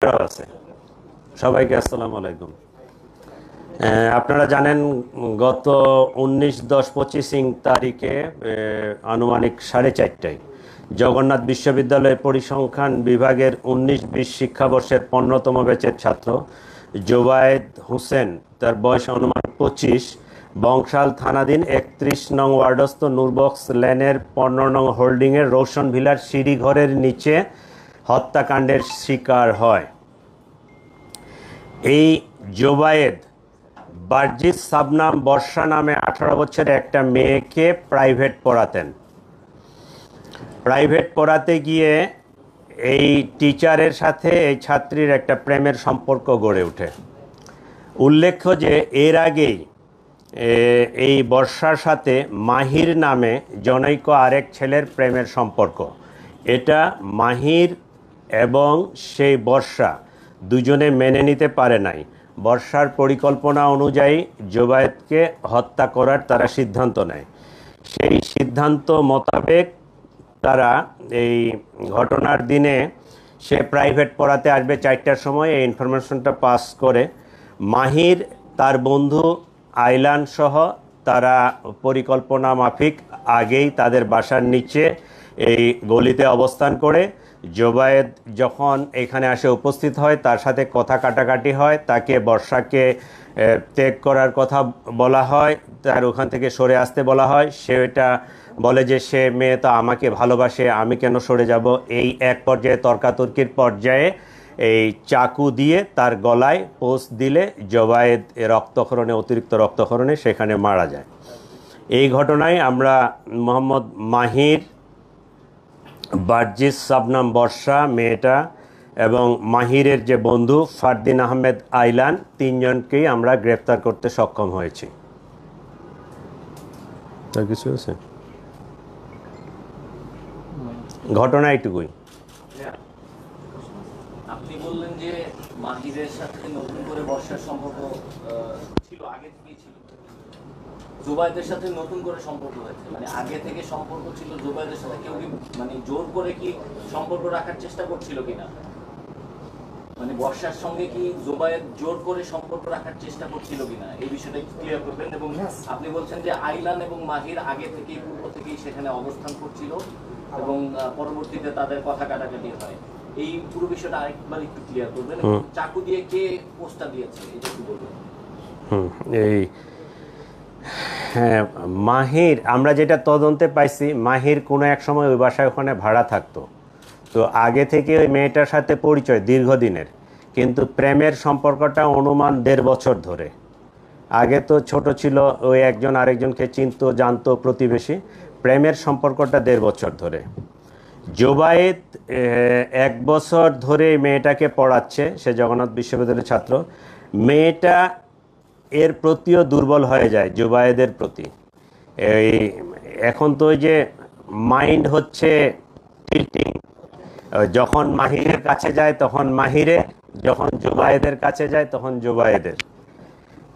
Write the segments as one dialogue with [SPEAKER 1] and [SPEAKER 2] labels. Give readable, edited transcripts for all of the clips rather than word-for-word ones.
[SPEAKER 1] আছে। সবাইকে আসসালামু আলাইকুম। আপনারা জানেন গত 19/10/25 তারিখে আনুমানিক 4:30টায় জগন্নাথ বিশ্ববিদ্যালয়ের পরিসংখ্যান বিভাগের 19-20 শিক্ষাবর্ষের 15তম ব্যাচের ছাত্র জোবায়েদ হোসেন, তার বয়স অনুমান 25, বংশাল থানাধীন 31 নং ওয়ার্ডস্থ নূরবক্স লেনের 15 নং হোল্ডিংয়ের রোশন ভিলার সিঁড়িঘরের নিচে হত্যাকাণ্ডের শিকার হয়। এই জোবায়েদ বার্জিস সাবনাম বর্ষা নামে 18 বছরের একটা মেয়েকে প্রাইভেট পড়াতেন। প্রাইভেট পড়াতে গিয়ে এই টিচারের সাথে এই ছাত্রীর একটা প্রেমের সম্পর্ক গড়ে ওঠে। উল্লেখ্য যে এর আগেই এই বর্ষার সাথে মাহির নামে জনৈক আরেক ছেলের প্রেমের সম্পর্ক। এটা মাহির এবং সেই বর্ষা দুজনে মেনে নিতে পারে নাই। বর্ষার পরিকল্পনা অনুযায়ী জোবায়েদকে হত্যা করার তারা সিদ্ধান্ত নেয়। সেই সিদ্ধান্ত মোতাবেক তারা এই ঘটনার দিনে সে প্রাইভেট পড়াতে আসবে 4টার সময় এই ইনফরমেশনটা পাস করে মাহির তার বন্ধু আইলান সহ তারা পরিকল্পনা মাফিক আগেই তাদের বাসার নিচে এই গলিতে অবস্থান করে জোবায়েদ যখন এখানে আসে উপস্থিত হয়, তার সাথে কথা কাটাকাটি হয়, তাকে বর্ষাকে ত্যাগ করার কথা বলা হয়, তার ওখান থেকে সরে আসতে বলা হয়। সে এটা বলে যে সে মেয়ে তো আমাকে ভালোবাসে, আমি কেন সরে যাব। এই এক পর্যায়ে তর্কাতর্কির পর্যায়ে এই চাকু দিয়ে তার গলায় পোস্ট দিলে জোবায়েদ রক্তক্ষরণে, অতিরিক্ত রক্তক্ষরণে সেখানে মারা যায়। এই ঘটনায় আমরা মোহাম্মদ মাহির, বার্জিস সাবনাম বর্ষা মেয়েটা এবং মাহিরের যে বন্ধু ফারদিন আহমেদ আইলান, 3জনকেই আমরা গ্রেফতার করতে সক্ষম হয়েছি। তার কিছু আছে? ঘটনা এইটুকুই।
[SPEAKER 2] আপনি বললেন যে মাহিরের সাথে নতুন করে বর্ষার সম্পর্ক ছিল, আগে থেকেই ছিল। জোবায়েদের সাথে নতুন করে সম্পর্ক হয়েছে, মানে আগে থেকে সম্পর্ক ছিল জোবায়েদের সাথে। কেউ কি মানে জোর করে কি সম্পর্ক রাখার চেষ্টা করছিল কিনা? মানে বর্ষার সঙ্গে কি জোবায়েদ জোর করে সম্পর্ক রাখার চেষ্টা করছিল কিনা এই বিষয়টা ক্লিয়ার করবেন। এবং আপনি বলছেন যে আইলান এবং মাহির আগে থেকেই, পূর্ব থেকেই সেখানে অবস্থান করছিল এবং পরবর্তীতে তাদের কথা কাটাকাটি হয়। এই পুরো বিষয়টা আরেকবার একটু ক্লিয়ার করবেন। চাকু দিয়ে কে পোস্টটা দিয়েছে এটা একটু বলবেন।
[SPEAKER 1] হ্যাঁ, মাহির, আমরা যেটা তদন্তে পাইছি, মাহির কোনো এক সময় ওই বাসায় ওখানে ভাড়া থাকতো। তো আগে থেকে ওই মেয়েটার সাথে পরিচয় দীর্ঘদিনের, কিন্তু প্রেমের সম্পর্কটা অনুমান 1.5 বছর ধরে। আগে তো ছোট ছিল, ওই একজন আরেকজনকে চিনতো, জানতো, প্রতিবেশী। প্রেমের সম্পর্কটা 1.5 বছর ধরে। জোবায়েদ 1 বছর ধরে মেয়েটাকে পড়াচ্ছে, সে জগন্নাথ বিশ্ববিদ্যালয়ের ছাত্র। মেয়েটা এর প্রতিও দুর্বল হয়ে যায় জোবায়েদের প্রতি। এই এখন তো ওই যে মাইন্ড হচ্ছে টিল্টিং, যখন মাহিরের কাছে যায় তখন মাহিরে, যখন জোবায়েদের কাছে যায় তখন জোবায়েদের।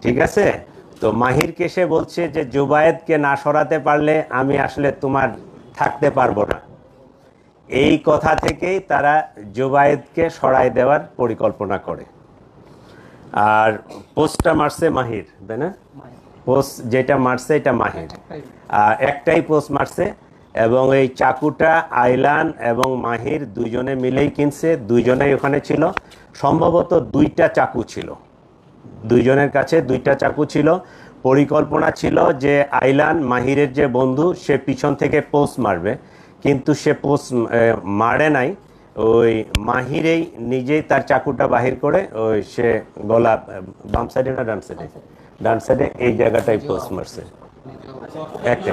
[SPEAKER 1] ঠিক আছে? তো মাহিরকে সে বলছে যে জোবায়েদকে না সরাতে পারলে আমি আসলে তোমার থাকতে পারবো না। এই কথা থেকেই তারা জোবায়েদকে সরাই দেওয়ার পরিকল্পনা করে। আর পোস্টটা মারছে মাহির, তাই না? পোস্ট যেটা মারছে এটা মাহির, আর একটাই পোস্ট মারছে। এবং এই চাকুটা আইলান এবং মাহির দুইজনে মিলেই কিনছে, দুইজনেই ওখানে ছিল। সম্ভবত 2টা চাকু ছিল, দুইজনের কাছে 2টা চাকু ছিল। পরিকল্পনা ছিল যে আইলান, মাহিরের যে বন্ধু, সে পিছন থেকে পোস্ট মারবে, কিন্তু সে পোস্ট মারে নাই। ওই মাহিরেই নিজেই তার চাকুটা বাহির করে ওই সে গলা, বাম সাইডে না ডান সাইডে, ডান সাইডে এই জায়গাটাই পোস্ট মারছে। একটা,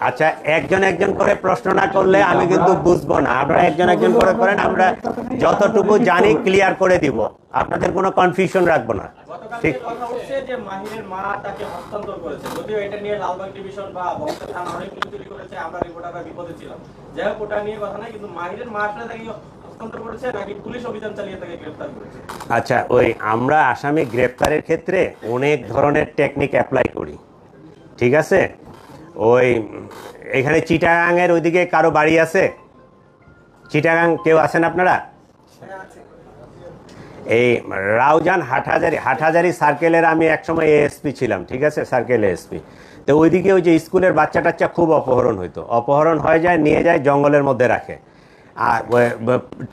[SPEAKER 1] আচ্ছা, একজন একজন করে প্রশ্ন না করলে আমি কিন্তু বুঝবো না। আপনারা একজন একজন করে করেন, আমরা যতটুকু জানি ক্লিয়ার করে দিব, আপনাদের কোনো কনফিউশন রাখবো না। ঠিক
[SPEAKER 3] কথা হচ্ছে যে মাহিরের মা তাকে হস্তান্তর করেছে, যদিও এটা নিয়ে লালবাগ ডিভিশন বা বংশাল থানা অনেক কিছু তৈরি করেছে, আমরা রিপোর্টাররা বিপদে ছিলাম। যাই হোক, ওটা নিয়ে কথা নাই, কিন্তু মাহিরের মা আসলে তাকে হস্তান্তর করেছে নাকি পুলিশ অভিযান চালিয়ে তাকে গ্রেফতার করেছে?
[SPEAKER 1] আচ্ছা, ওই আমরা আসামি গ্রেফতারের ক্ষেত্রে অনেক ধরনের টেকনিক অ্যাপ্লাই করি। ঠিক আছে? ওই এখানে চিটাগাংয়ের ওইদিকে কারো বাড়ি আছে? চিটাগাং কেউ আছেন আপনারা? এই রাউজান হাটহাজারি সার্কেলের আমি একসময় এএসপি ছিলাম, ঠিক আছে, সার্কেল এএসপি। তো ওইদিকে ওই যে স্কুলের বাচ্চা টাচ্চা খুব অপহরণ হইতো, অপহরণ হয়ে যায়, নিয়ে যায় জঙ্গলের মধ্যে রাখে, আর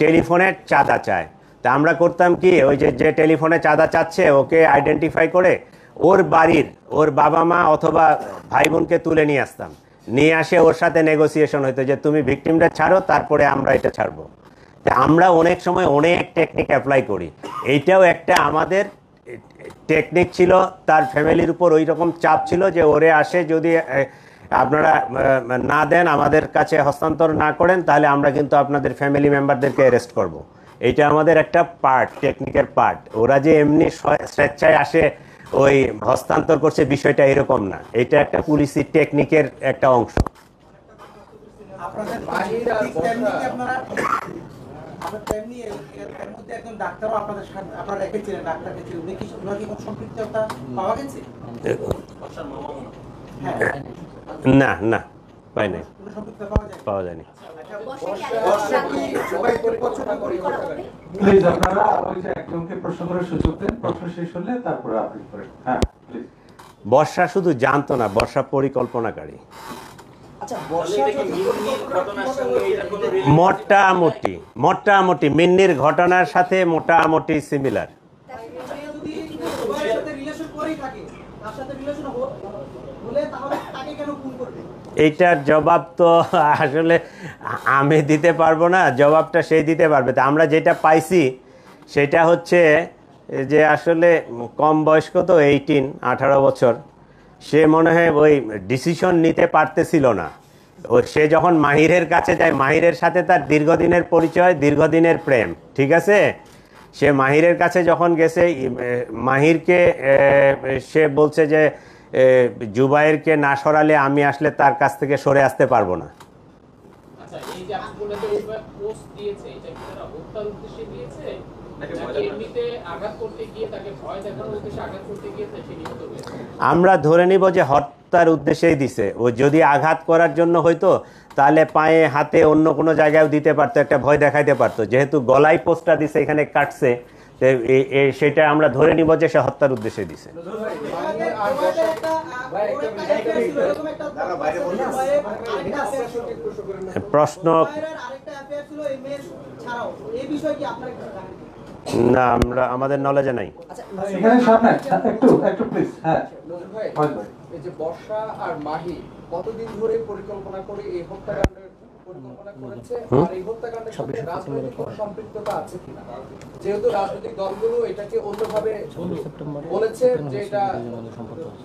[SPEAKER 1] টেলিফোনে চাঁদা চায়। তা আমরা করতাম কি, ওই যে টেলিফোনে চাঁদা চাচ্ছে ওকে আইডেন্টিফাই করে ওর বাড়ির ওর বাবা মা অথবা ভাই বোনকে তুলে নিয়ে আসতাম, নিয়ে আসে ওর সাথে নেগোসিয়েশন হইতো যে তুমি ভিকটিমটা ছাড়ো, তারপরে আমরা এটা ছাড়বো। তা আমরা অনেক সময় অনেক টেকনিক অ্যাপ্লাই করি। এইটাও একটা আমাদের টেকনিক ছিল। তার ফ্যামিলির উপর ওই রকম চাপ ছিল যে ওরে আসে যদি আপনারা না দেন, আমাদের কাছে হস্তান্তর না করেন, তাহলে আমরা কিন্তু আপনাদের ফ্যামিলি মেম্বারদেরকে অ্যারেস্ট করব। এইটা আমাদের একটা পার্ট, টেকনিকের পার্ট। ওরা যে এমনি স্বেচ্ছায় আসে ওই হস্তান্তর করছে, বিষয়টা এরকম না, এটা একটা পুলিশি টেকনিকের একটা অংশ। না না, পাই নাই, পাওয়া যায়নি।
[SPEAKER 4] প্লিজ আপনারা ওই যে একজনকে প্রশ্ন করার সুযোগ দেন, প্রশ্ন শেষ হলে তারপরে আপনি করেন। হ্যাঁ প্লিজ।
[SPEAKER 1] বর্ষা শুধু জানতো না, বর্ষা পরিকল্পনাকারী। মোটামুটি মিন্নির ঘটনার সাথে মোটামুটি সিমিলার। এইটার জবাব তো আসলে আমি দিতে পারবো না, জবাবটা সেই দিতে পারবে। তা আমরা যেটা পাইছি সেটা হচ্ছে যে আসলে কম বয়স্ক তো, 18 বছর, সে মনে হয় ওই ডিসিশন নিতে পারতেছিল না। সে যখন মাহিরের কাছে যায়, মাহিরের সাথে তার দীর্ঘদিনের পরিচয়, দীর্ঘদিনের প্রেম, ঠিক আছে। সে মাহিরের কাছে যখন গেছে, মাহিরকে সে বলছে যে জুবাইরকে না সরালে আমি আসলে তার কাছ থেকে সরে আসতে পারবো না। আমরা ধরে নিব যে হত্যার উদ্দেশ্যেই দিছে। ও যদি আঘাত করার জন্য হয়তো তাহলে পায়ে হাতে অন্য কোনো জায়গায় দিতে পারতো, একটা ভয় দেখাইতে পারতো। যেহেতু গলায় পোস্টটা দিছে, এখানে কাটছে, সেটা আমরা ধরে নিব যে সে হত্যার উদ্দেশ্যে দিছে। প্রশ্ন না, আমরা আমাদের নলেজে নাই।
[SPEAKER 4] এখানে সামনে একটু প্লিজ। হ্যাঁ
[SPEAKER 5] এই যে বর্ষা আর মাহি কতদিন ধরে পরিকল্পনা করে এই হত্যাকাণ্ডের পরিকল্পনা করেছে, আর এই হত্যাকাণ্ডের সাথে রাজনৈতিক সম্পৃক্ততা আছে কিনা? যেহেতু রাজনৈতিক দলগুলো এটাকে অন্যভাবে বলেছে যে এটা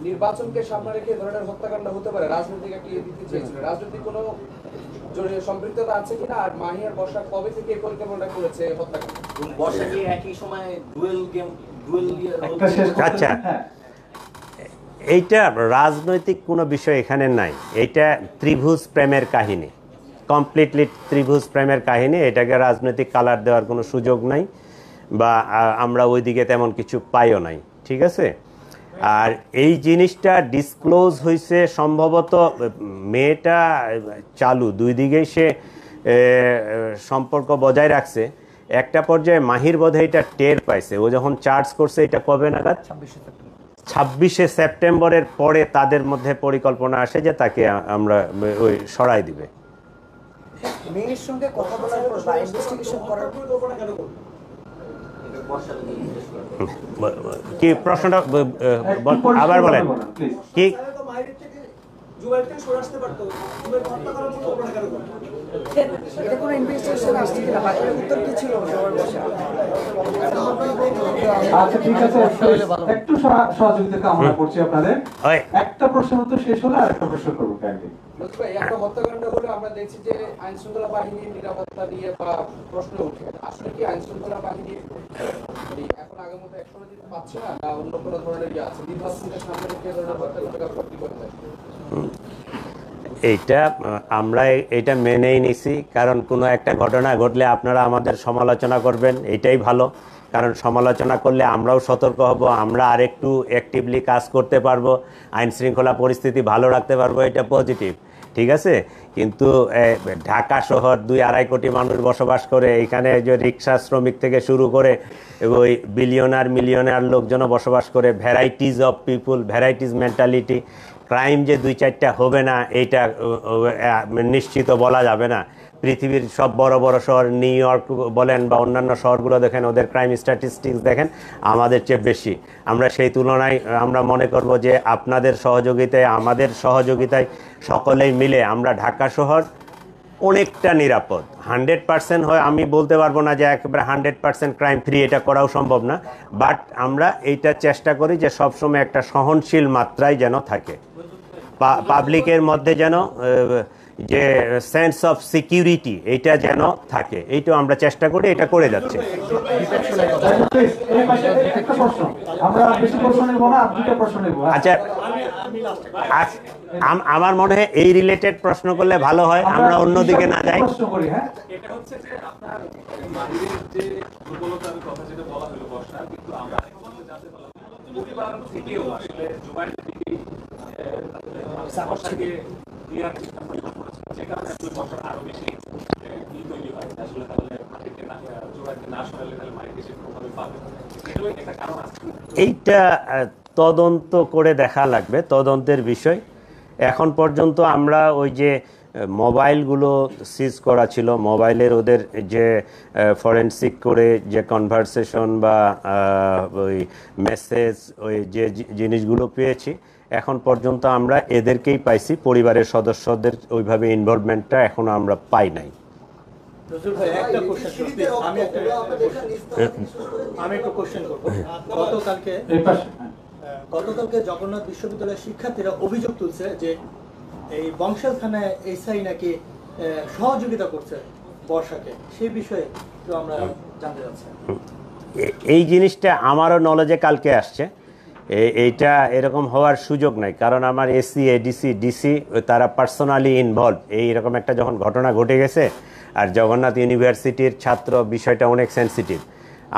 [SPEAKER 5] নির্বাচনকে সামনে রেখে ধরনের হত্যাকাণ্ড হতে পারে, রাজনৈতিক একটা দিতে চেয়েছিল, রাজনৈতিক কোনো সম্পৃক্ততা আছে কিনা? আর মাহি আর বর্ষা কবে থেকে এই পরিকল্পনা করেছে হত্যাকাণ্ড?
[SPEAKER 2] বর্ষা কি একই সময়
[SPEAKER 1] আচ্ছা, এইটা রাজনৈতিক কোনো বিষয় এখানে নাই। এইটা ত্রিভুজ প্রেমের কাহিনী, কমপ্লিটলি ত্রিভুজ প্রেমের কাহিনী। এটাকে রাজনৈতিক কালার দেওয়ার কোনো সুযোগ নাই, বা আমরা ওইদিকে তেমন কিছু পাইও নাই, ঠিক আছে। আর এই জিনিসটা ডিসক্লোজ হয়েছে সম্ভবত, মেয়েটা চালু, দুই দিকেই সে সম্পর্ক বজায় রাখছে। একটা পর্যায়ে মাহির বোধহয় এটা টের পাইছে, ও যখন চার্জ করছে, এটা কবে নাগাদ, 26শে সেপ্টেম্বরের পরে তাদের মধ্যে পরিকল্পনা আসে যে তাকে আমরা ওই সরাই দিবে।
[SPEAKER 6] মেয়ের সঙ্গে কথা বলার পর বা ইনভেস্টিগেশন করার
[SPEAKER 1] কি প্রশ্নটা আবার বলেন কি?
[SPEAKER 6] এটা কোনো ইনভেস্টিগেশন আসছে কিনা বা এর উত্তর কি ছিল?
[SPEAKER 4] আচ্ছা ঠিক আছে, একটু সহযোগিতা কামনা করছি আপনাদের। একটা প্রশ্ন উত্তর শেষ হলে আরেকটা প্রশ্ন করবো।
[SPEAKER 5] একটা হত্যাকাণ্ড হলে আমরা দেখছি যে আইন শৃঙ্খলা বাহিনীর নিরাপত্তা নিয়ে বা প্রশ্ন উঠে, আসলে কি আইন শৃঙ্খলা বাহিনী এখন আগের মতো একশো দিতে পারছে না, না অন্য কোনো ধরনের ইয়ে আছে? নির্বাচনকে সামনে রেখে ধরনের হত্যাকাণ্ড সত্যি করে দেয়।
[SPEAKER 1] এইটা আমরা এটা মেনেই নিছি, কারণ কোনো একটা ঘটনা ঘটলে আপনারা আমাদের সমালোচনা করবেন, এটাই ভালো। কারণ সমালোচনা করলে আমরাও সতর্ক হব, আমরা আরেকটু অ্যাক্টিভলি কাজ করতে পারবো, আইন শৃঙ্খলা পরিস্থিতি ভালো রাখতে পারবো, এটা পজিটিভ, ঠিক আছে, কিন্তু ঢাকা শহর 2-2.5 কোটি মানুষ বসবাস করে, এখানে যে রিক্সা শ্রমিক থেকে শুরু করে ওই বিলিয়নার মিলিয়নার লোকজনও বসবাস করে, varieties of people, varieties mentality. Crime যে 2-4টা হবে না এইটা নিশ্চিত বলা যাবে না। পৃথিবীর সব বড় বড় শহর, নিউ ইয়র্ক বলেন বা অন্যান্য শহরগুলো দেখেন, ওদের ক্রাইম স্ট্যাটিস্টিক্স দেখেন আমাদের চেয়ে বেশি। আমরা সেই তুলনায় আমরা মনে করব যে আপনাদের সহযোগিতায়, আমাদের সহযোগিতায়, সকলেই মিলে আমরা ঢাকা শহর অনেকটা নিরাপদ। 100% হয় আমি বলতে পারবো না যে একেবারে 100% ক্রাইম ফ্রি, এটা করাও সম্ভব না, বাট আমরা এইটা চেষ্টা করি যে সবসময় একটা সহনশীল মাত্রায় যেন থাকে, পাবলিকের মধ্যে যেন যে সেন্স অফ সিকিউরিটি এইটা যেন থাকে, এইটাও আমরা চেষ্টা করি, এটা করে যাচ্ছি। আচ্ছা, আমার মনে হয় এই রিলেটেড প্রশ্ন করলে ভালো হয়, আমরা অন্যদিকে না যাই।
[SPEAKER 3] এটা হচ্ছে যে আপনার মাহিরের যে দুর্বলতার কথা যেটা বলা হলো বর্ষা, কিন্তু আমরা এখন জানতে পারলাম পরিবার থেকেও আসলে জুবাইরের দিকে বর্ষাকে ক্লিয়ার চেষ্টা করেছে, যে কারণে আসলে বর্ষার আরো বেশি তৈরি হয় আসলে, তাহলে মাহিরকে না, জুবাইরকে না সরালে তাহলে মাহিরকে সে কোনোভাবে পাবে, এটাও একটা কারণ আছে।
[SPEAKER 1] এইটা তদন্ত করে দেখা লাগবে, তদন্তের বিষয়। এখন পর্যন্ত আমরা ওই যে মোবাইলগুলো সিজ করা ছিল, মোবাইলের ওদের যে ফরেনসিক করে যে কনভারসেশন বা ওই মেসেজ, ওই যে জিনিসগুলো পেয়েছি, এখন পর্যন্ত আমরা এদেরকেই পাইছি, পরিবারের সদস্যদের ওইভাবে ইনভলভমেন্টটা এখনো আমরা পাই নাই।
[SPEAKER 7] আমি একটু কোশ্চেন করবো। গতকালকে জগন্নাথ বিশ্ববিদ্যালয়ের শিক্ষার্থীরা অভিযোগ তুলছে যে এই বংশাল থানায় এসআই নাকি সহযোগিতা করছে বর্ষাকে, সেই বিষয়ে তো আমরা জানতে চাচ্ছি।
[SPEAKER 1] এই জিনিসটা আমারও নলেজে কালকে আসছে, এইটা এরকম হওয়ার সুযোগ নাই, কারণ আমার এসি, এডিসি, ডিসি তারা পার্সোনালি ইনভলভ। এইরকম একটা যখন ঘটনা ঘটে গেছে, আর জগন্নাথ ইউনিভার্সিটির ছাত্র, বিষয়টা অনেক সেন্সিটিভ।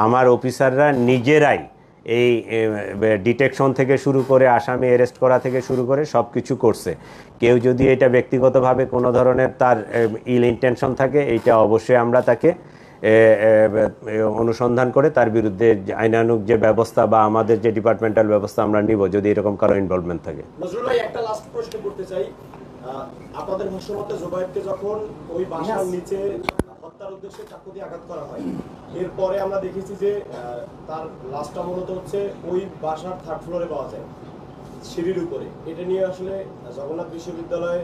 [SPEAKER 1] আমার অফিসাররা নিজেরাই এই ডিটেকশন থেকে শুরু করে আসামি অ্যারেস্ট করা থেকে শুরু করে সব কিছু করছে। কেউ যদি এটা ব্যক্তিগতভাবে কোনো ধরনের তার ইল ইন্টেনশন থাকে, এইটা অবশ্যই আমরা তাকে অনুসন্ধান করে তার বিরুদ্ধে আইনানুগ যে ব্যবস্থা বা আমাদের যে ডিপার্টমেন্টাল ব্যবস্থা আমরা নিব, যদি এরকম কারো ইনভলভমেন্ট থাকে।
[SPEAKER 8] নজরুল ভাই, একটা লাস্ট প্রশ্ন করতে চাই। আপনাদের ভাষ্যমতে জুবাইরকে যখন ওই বাসার নিচে হত্যার উদ্দেশ্যে চাকু দিয়ে আঘাত করা হয়, এরপরে আমরা দেখেছি যে তার লাশটা মূলত হচ্ছে ওই বাসার 3rd ফ্লোরে পাওয়া যায়, সিঁড়ির উপরে। এটা নিয়ে আসলে জগন্নাথ বিশ্ববিদ্যালয়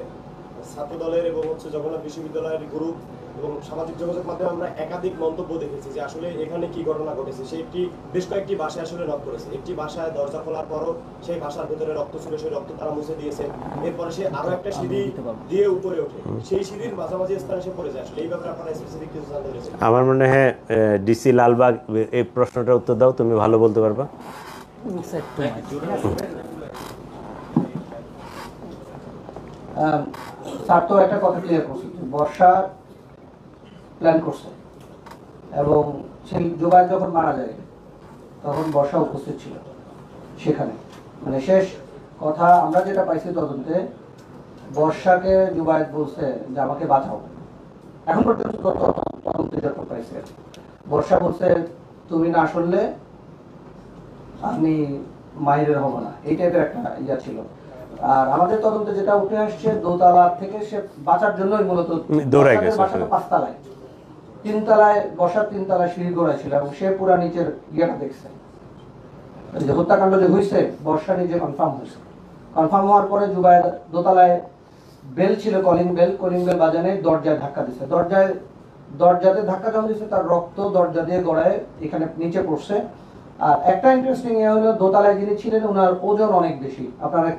[SPEAKER 8] ছাত্র দলের এবং হচ্ছে জগন্নাথ বিশ্ববিদ্যালয়ের গ্রুপ এবং সামাজিক যোগাযোগ মাধ্যমে আমরা একাধিক মন্তব্য দেখেছি যে আসলে এখানে কি ঘটনা ঘটেছে। সেটি বেশ কয়েকটি বাসায় আসলে নক করেছে। একটি বাসায় দরজা খোলার পরও সেই বাসার ভিতরে রক্ত ছিল, সেই রক্ত তারা মুছে দিয়েছে। এরপরে সে আরো একটা সিঁড়ি দিয়ে উপরে ওঠে, সেই সিঁড়ির মাঝামাঝি স্থানে সে পড়ে যায়। আসলে এই ব্যাপারে আপনারা স্পেসিফিক কিছু জানতে পেরেছেন?
[SPEAKER 1] আমার মনে হয় ডিসি লালবাগ এই প্রশ্নটার উত্তর দাও, তুমি ভালো বলতে পারবা।
[SPEAKER 6] স্যার তো একটা কথা ক্লিয়ার করছে, বর্ষা প্ল্যান করছে, এবং সেই জুবাইর যখন মারা যায় তখন বর্ষা উপস্থিত ছিল সেখানে। মানে শেষ কথা আমরা যেটা পাইছি তদন্তে, বর্ষাকে জুবাইর বলছে যে আমাকে বাঁচাও। এখন পর্যন্ত তদন্তে যত পাইছে, বর্ষা বলছে তুমি না শুনলে আমি মাহিরের হব না, এই টাইপের একটা ইয়া ছিল। আর আমাদের তদন্তে যেটা উঠে আসছে, দোতলা থেকে সে বাঁচার জন্যই মূলত দৌড়ায় গেছে। 5 তলায়, 3 তলায় বসার, 3 তলায় সিঁড়ি গোড়ায় ছিল, এবং সে পুরা নিচের ইয়েটা দেখছে। যে হত্যাকাণ্ড যে হয়েছে, বর্ষা নিজে কনফার্ম হয়েছে। কনফার্ম হওয়ার পরে জুবাইর দোতলায় বেল ছিল, কলিং বেল বাজানে দরজায় ধাক্কা দিচ্ছে। দরজাতে ধাক্কা যখন দিচ্ছে, তার রক্ত দরজা দিয়ে গড়ায় এখানে নিচে পড়ছে। আর একটা ইন্টারেস্টিং ইয়ে হলো, দোতলায় যিনি ছিলেন ওনার ওজন অনেক বেশি। আপনারা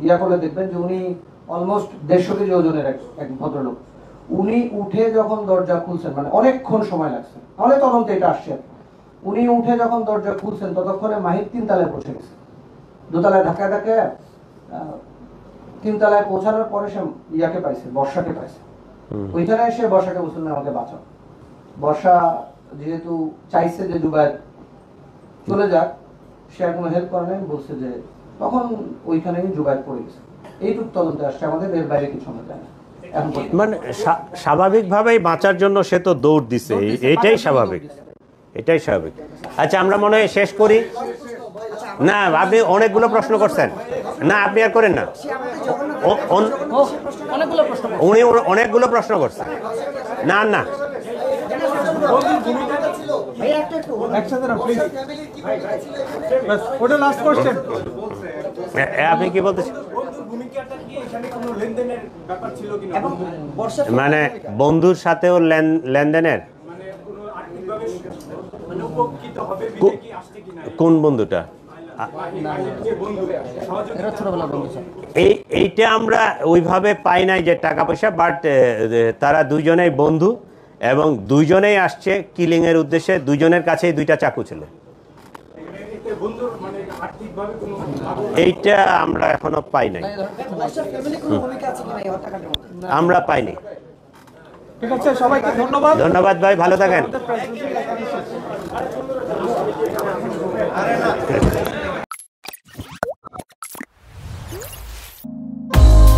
[SPEAKER 6] ইয়া করলে দেখবেন যে উনি অলমোস্ট 150 কেজি ওজনের এক ভদ্রলোক। উনি উঠে যখন দরজা খুলছেন, মানে অনেকক্ষণ সময় লাগছে, আমাদের তদন্তে এটা আসছে। উনি উঠে যখন দরজা খুলছেন, ততক্ষণে মাহির 3 তলায় পৌঁছে গেছে। দোতলায় ধাক্কা 3 তলায় পৌঁছানোর পরে সে ইয়াকে পাইছে, বর্ষাকে পাইছে। ওইখানে এসে বর্ষাকে বলছেন আমাকে বাঁচাও। বর্ষা যেহেতু চাইছে যে জুবাইর চলে যাক, সে আর কোনো হেল্প করে নাই, বলছে যে তখন ওইখানেই জুবাইর পড়ে গেছে। এইটুক তদন্তে আসছে, আমাদের এর বাইরে কিছু আমরা জানি না। এখন পর্যন্ত।
[SPEAKER 1] মানে স্বাভাবিকভাবেই বাঁচার জন্য সে তো দৌড় দিছে, এটাই স্বাভাবিক, এটাই স্বাভাবিক। আচ্ছা, আমরা মনে হয় শেষ করি। না, আপনি অনেকগুলো প্রশ্ন করছেন, না আপনি আর করেন না। উনি অনেকগুলো প্রশ্ন করছেন। না না,
[SPEAKER 4] ওটা লাস্ট কোশ্চেন।
[SPEAKER 1] আপনি কি বলতেছেন? মানে বন্ধুর সাথেও লেনদেনের? কোন বন্ধুটা? এইটা আমরা ওইভাবে পাই নাই যে টাকা পয়সা, বাট তারা দুইজনেই বন্ধু এবং দুইজনেই আসছে কিলিং এর উদ্দেশ্যে, দুইজনের কাছেই দুইটা চাকু ছিল। এইটা আমরা এখনো পাই নাই, আমরা পাইনি।
[SPEAKER 4] ঠিক আছে, সবাইকে ধন্যবাদ।
[SPEAKER 1] ধন্যবাদ ভাই, ভালো থাকেন।